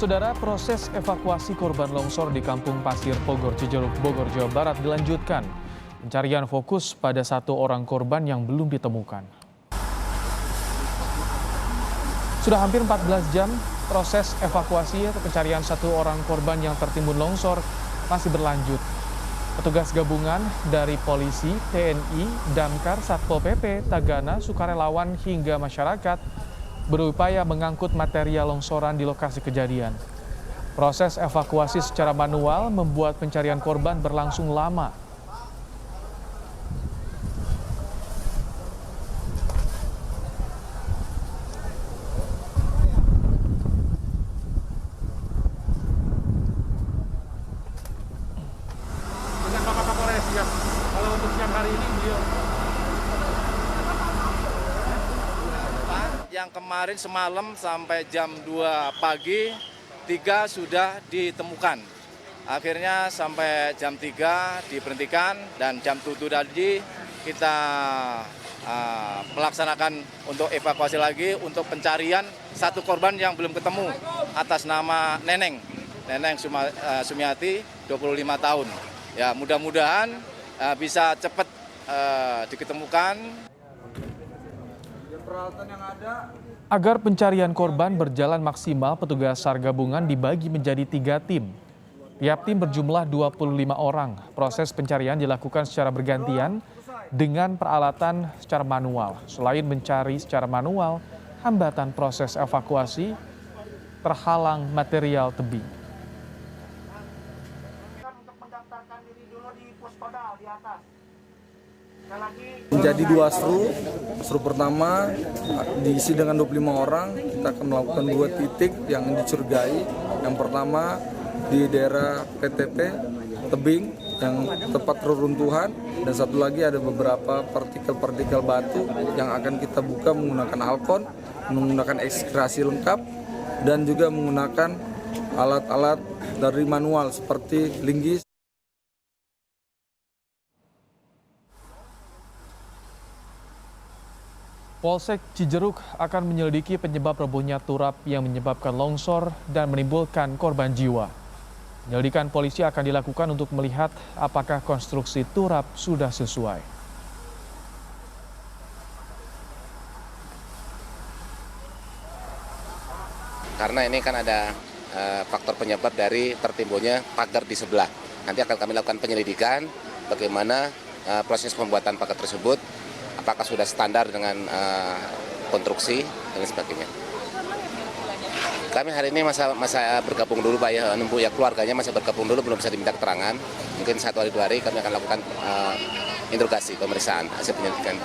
Saudara, proses evakuasi korban longsor di Kampung Pasir Pogor, Cijeruk, Bogor, Jawa Barat dilanjutkan. Pencarian fokus pada satu orang korban yang belum ditemukan. Sudah hampir 14 jam, proses evakuasi atau pencarian satu orang korban yang tertimbun longsor masih berlanjut. Petugas gabungan dari polisi, TNI, Damkar, Satpol PP, Tagana, sukarelawan hingga masyarakat berupaya mengangkut material longsoran di lokasi kejadian. Proses evakuasi secara manual membuat pencarian korban berlangsung lama. Dengan Bapak Kapolres ya. Kalau untuk siang hari ini beliau yang kemarin semalam sampai jam 2 pagi 3 sudah ditemukan. Akhirnya sampai jam 3 diberhentikan dan jam 7 tadi kita melaksanakan untuk evakuasi lagi untuk pencarian satu korban yang belum ketemu atas nama Neneng Sumiati 25 tahun. Ya, mudah-mudahan bisa cepat diketemukan. Agar pencarian korban berjalan maksimal, petugas SAR gabungan dibagi menjadi 3 tim. Tiap tim berjumlah 25 orang. Proses pencarian dilakukan secara bergantian dengan peralatan secara manual. Selain mencari secara manual, hambatan proses evakuasi terhalang material tebing. untuk mendaftarkan diri dulu di Puskodal di atas. Menjadi 2 seru pertama diisi dengan 25 orang, kita akan melakukan 2 titik yang dicurigai. Yang pertama di daerah PTP, tebing yang tempat reruntuhan, dan satu lagi ada beberapa partikel-partikel batu yang akan kita buka menggunakan alkon, menggunakan ekskrasi lengkap, dan juga menggunakan alat-alat dari manual seperti linggis. Polsek Cijeruk akan menyelidiki penyebab robohnya turap yang menyebabkan longsor dan menimbulkan korban jiwa. Penyelidikan polisi akan dilakukan untuk melihat apakah konstruksi turap sudah sesuai. Karena ini kan ada faktor penyebab dari tertimbunnya pagar di sebelah. Nanti akan kami lakukan penyelidikan bagaimana proses pembuatan pagar tersebut, apakah sudah standar dengan konstruksi dan sebagainya. Kami hari ini masa bergabung dulu Pak ya, keluarganya masih bergabung dulu, belum bisa diminta keterangan. Mungkin 1 hari 2 hari kami akan lakukan interogasi, pemeriksaan hasil penyelidikan.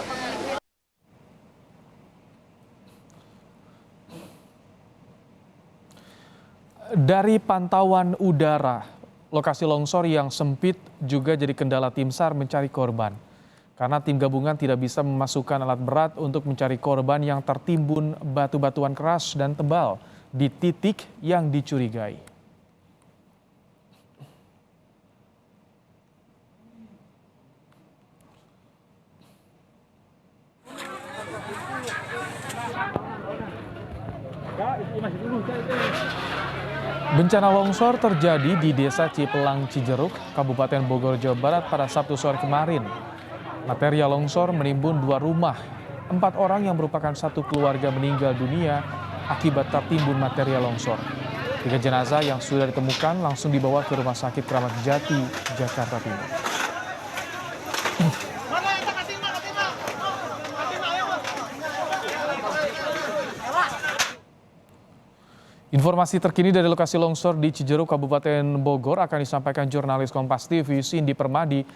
Dari pantauan udara, lokasi longsor yang sempit juga jadi kendala tim SAR mencari korban. Karena tim gabungan tidak bisa memasukkan alat berat untuk mencari korban yang tertimbun batu-batuan keras dan tebal di titik yang dicurigai. Bencana longsor terjadi di Desa Cipelang, Cijeruk, Kabupaten Bogor, Jawa Barat pada Sabtu sore kemarin. Material longsor menimbun 2 rumah. 4 orang yang merupakan satu keluarga meninggal dunia akibat tertimbun material longsor. 3 jenazah yang sudah ditemukan langsung dibawa ke Rumah Sakit Kramat Jati, Jakarta Timur. Informasi terkini dari lokasi longsor di Cijeruk, Kabupaten Bogor akan disampaikan jurnalis Kompas TV Cindy Permadi.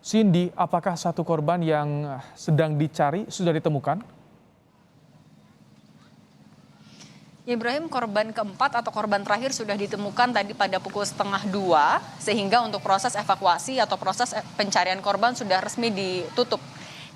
Cindy, apakah satu korban yang sedang dicari sudah ditemukan? Ibrahim, korban keempat atau korban terakhir sudah ditemukan tadi pada pukul 1:30, sehingga untuk proses evakuasi atau proses pencarian korban sudah resmi ditutup.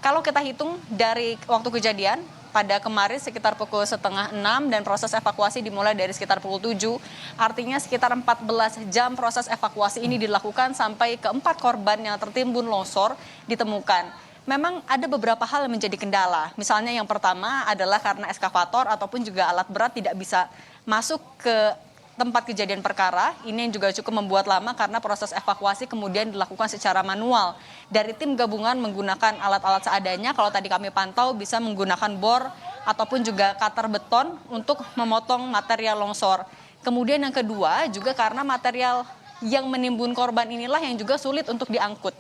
Kalau kita hitung dari waktu kejadian, pada kemarin sekitar pukul 5:30 dan proses evakuasi dimulai dari sekitar pukul 7. Artinya sekitar 14 jam proses evakuasi ini dilakukan sampai keempat korban yang tertimbun longsor ditemukan. Memang ada beberapa hal yang menjadi kendala. Misalnya yang pertama adalah karena eskavator ataupun juga alat berat tidak bisa masuk ke tempat kejadian perkara. Ini yang juga cukup membuat lama karena proses evakuasi kemudian dilakukan secara manual. Dari tim gabungan menggunakan alat-alat seadanya, kalau tadi kami pantau bisa menggunakan bor ataupun juga cutter beton untuk memotong material longsor. Kemudian yang kedua juga karena material yang menimbun korban inilah yang juga sulit untuk diangkut.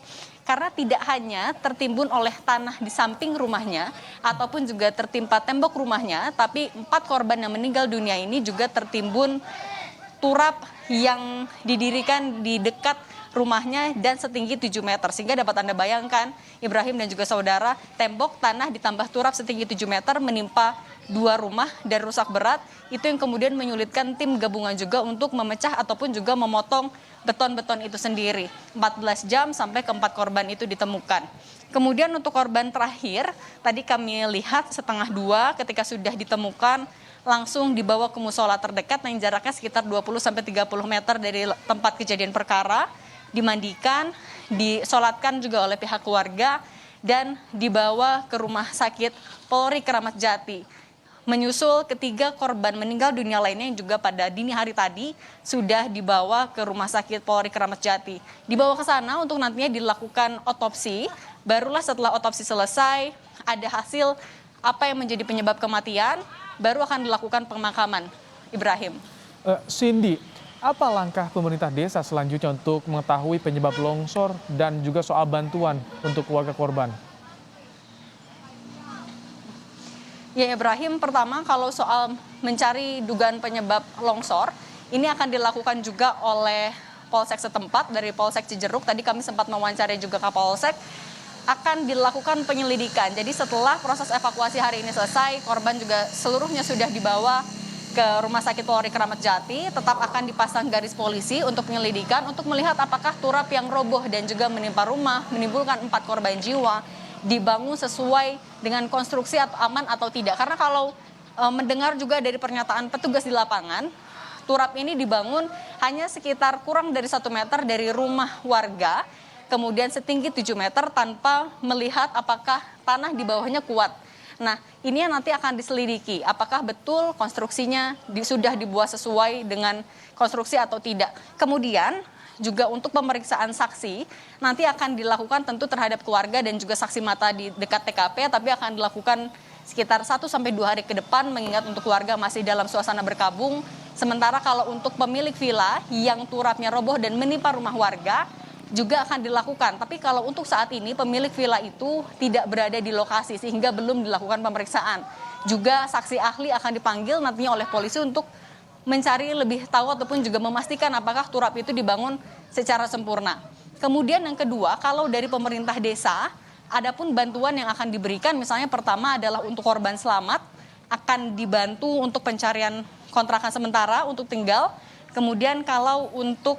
Karena tidak hanya tertimbun oleh tanah di samping rumahnya ataupun juga tertimpa tembok rumahnya, tapi 4 korban yang meninggal dunia ini juga tertimbun turap yang didirikan di dekat rumahnya dan setinggi 7 meter. Sehingga dapat Anda bayangkan, Ibrahim dan juga saudara, tembok, tanah ditambah turap setinggi 7 meter menimpa 2 rumah dan rusak berat. Itu yang kemudian menyulitkan tim gabungan juga untuk memecah ataupun juga memotong beton-beton itu sendiri. 14 jam sampai ke-4 korban itu ditemukan. Kemudian untuk korban terakhir, tadi kami lihat setengah 2 ketika sudah ditemukan langsung dibawa ke musola terdekat yang jaraknya sekitar 20-30 meter dari tempat kejadian perkara, dimandikan, disolatkan juga oleh pihak keluarga, dan dibawa ke rumah sakit Polri Kramat Jati. Menyusul ketiga korban meninggal dunia lainnya yang juga pada dini hari tadi sudah dibawa ke rumah sakit Polri Kramat Jati. Dibawa ke sana untuk nantinya dilakukan otopsi, barulah setelah otopsi selesai ada hasil apa yang menjadi penyebab kematian, baru akan dilakukan pemakaman. Ibrahim. Cindy, apa langkah pemerintah desa selanjutnya untuk mengetahui penyebab longsor dan juga soal bantuan untuk keluarga korban? Ya Ibrahim, pertama kalau soal mencari dugaan penyebab longsor, ini akan dilakukan juga oleh Polsek setempat dari Polsek Cijeruk. Tadi kami sempat mewawancarai juga Kapolsek, akan dilakukan penyelidikan. Jadi setelah proses evakuasi hari ini selesai, korban juga seluruhnya sudah dibawa ke Rumah Sakit Polri Kramat Jati, tetap akan dipasang garis polisi untuk penyelidikan, untuk melihat apakah turap yang roboh dan juga menimpa rumah, menimbulkan 4 korban jiwa, dibangun sesuai dengan konstruksi atau aman atau tidak. Karena kalau mendengar juga dari pernyataan petugas di lapangan, turap ini dibangun hanya sekitar kurang dari 1 meter dari rumah warga, kemudian setinggi 7 meter tanpa melihat apakah tanah di bawahnya kuat. Nah, ini yang nanti akan diselidiki, apakah betul konstruksinya sudah dibuat sesuai dengan konstruksi atau tidak. Kemudian juga untuk pemeriksaan saksi nanti akan dilakukan tentu terhadap keluarga dan juga saksi mata di dekat TKP, tapi akan dilakukan sekitar 1-2 hari ke depan, mengingat untuk keluarga masih dalam suasana berkabung. Sementara kalau untuk pemilik villa yang turapnya roboh dan menimpa rumah warga juga akan dilakukan. Tapi kalau untuk saat ini pemilik villa itu tidak berada di lokasi sehingga belum dilakukan pemeriksaan. Juga saksi ahli akan dipanggil nantinya oleh polisi untuk mencari lebih tahu ataupun juga memastikan apakah turap itu dibangun secara sempurna. Kemudian yang kedua, kalau dari pemerintah desa, adapun bantuan yang akan diberikan, misalnya pertama adalah untuk korban selamat, akan dibantu untuk pencarian kontrakan sementara untuk tinggal. Kemudian kalau untuk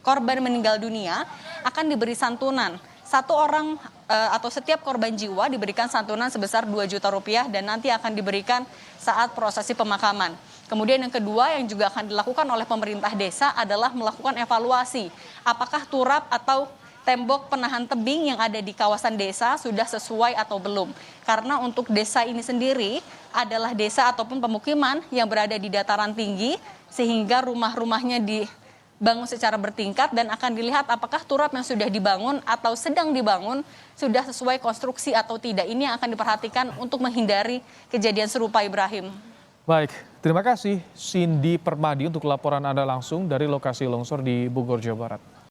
korban meninggal dunia, akan diberi santunan. 1 orang atau setiap korban jiwa diberikan santunan sebesar 2 juta rupiah dan nanti akan diberikan saat prosesi pemakaman. Kemudian yang kedua yang juga akan dilakukan oleh pemerintah desa adalah melakukan evaluasi. Apakah turap atau tembok penahan tebing yang ada di kawasan desa sudah sesuai atau belum. Karena untuk desa ini sendiri adalah desa ataupun pemukiman yang berada di dataran tinggi sehingga rumah-rumahnya dibangun secara bertingkat dan akan dilihat apakah turap yang sudah dibangun atau sedang dibangun sudah sesuai konstruksi atau tidak. Ini yang akan diperhatikan untuk menghindari kejadian serupa, Ibrahim. Baik, terima kasih Cindy Permadi untuk laporan Anda langsung dari lokasi longsor di Bogor, Jawa Barat.